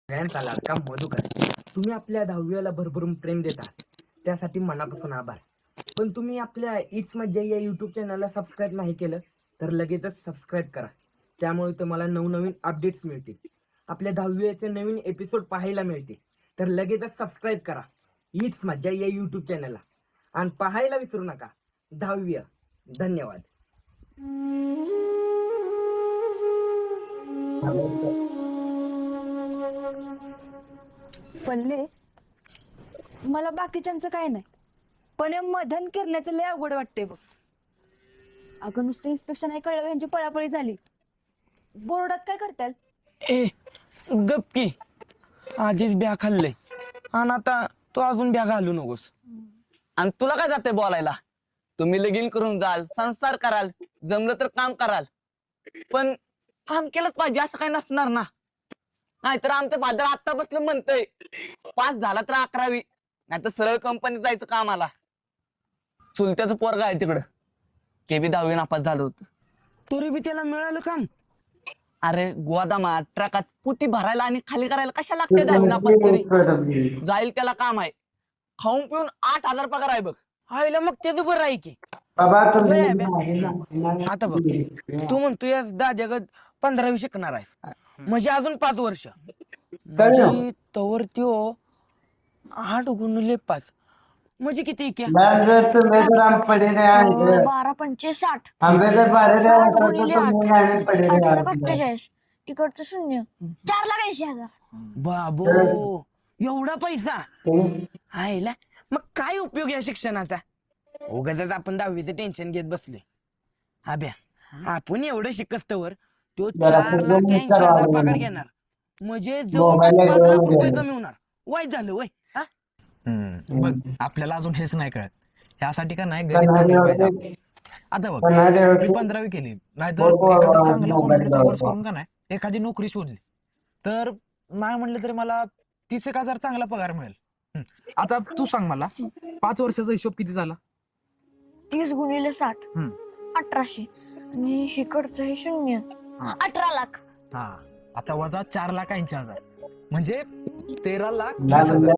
सगळ्यांचा लाडका मधुकर, तुम्ही आपल्या दहावीला भरभरून प्रेम देतात त्यासाठी मनापासून आभार. पण तुम्ही आपल्या इट्स मज्जा या यूट्यूब चॅनलला सबस्क्राईब नाही केलं तर लगेचच सबस्क्राईब करा. त्यामुळे तुम्हाला नवनवीन अपडेट्स मिळतील, आपल्या दहावीचे नवीन एपिसोड पाहायला मिळतील. तर लगेचच सबस्क्राईब करा इट्स मज्जा या यूट्यूब चॅनलला आणि पाहायला विसरू नका 10वी. धन्यवाद. पल्ले, मला बाकीच्यांचं काय नाही, पण हे मधन करण्याचं लय अवघड वाटतंय बघ. अगं नुसतं इन्स्पेक्शन आहे कळलं, यांची पळापळी झाली. बोर्डात काय करताल? ए गप की, आधीच ब्या खाल्लंय आणि आता तू अजून ब्या घालू नकोस. आणि तुला काय जाते बोलायला? तुम्ही लगीन करून जाल, संसार कराल, जमलं तर काम कराल, पण काम केलंच पाहिजे असं काही नसणार ना. नाहीतर आमचं फादर आत्ता बसलं म्हणतंय पास झाला तर 11वी, नाहीतर सरळ कंपनीत जायचं कामाला. चुलत्याचं पोरगा आहे तिकडं, ते बी 10वी नापास झालं होतं. तरी बी त्याला मिळालं काम. अरे गोदामात ट्रकात पुती भरायला आणि खाली करायला कशा लागते 10वी नापास तरी? जाईल त्याला काम आहे. खाऊन पिऊन 8,000 पगार आहे बघ. आईला मग त्याचं बरं आहे की. आता बघ, तू म्हणतो या दाद्यागत 15वी शिकणार आहेस, म्हणजे अजून 5 वर्ष, म्हणजे तवर त्यो 8 गुणिले 5 म्हणजे किती? 12 पंचे 60 60 गुणिले 8 48 तिकडचं शून्य 4,80,000. बाबो, एवढा पैसा आईला. मग काय उपयोग या शिक्षणाचा? उगाच आपण 10वीचं टेन्शन घेत बसले. अभ्या, आपण एवढं शिकस्तवर तो 4,80,000 पगार घेणार, म्हणजे जवळपास 5,00,000 रुपये कमी होणार. वाईट झालं वय. बघ, आपल्याला अजून हेच नाही कळत. ह्यासाठी का नाही गणित चांगलं पाहिजे. आता बघ, मी 15वी केली, नाहीतर एखादा चांगला कॉम्प्युटरचा कोर्स करून का नाही एखादी नोकरी शोधली तर नाही म्हणलं तरी मला 30,000 चांगला पगार मिळेल. आता तू सांग मला, 5 वर्षाचा हिशोब किती झाला? 30 गुणिले 60 1800 आणि इकडचं हे शून्य 18 लाख. हा, आता वजा 4,80,000 म्हणजे 13,20,000.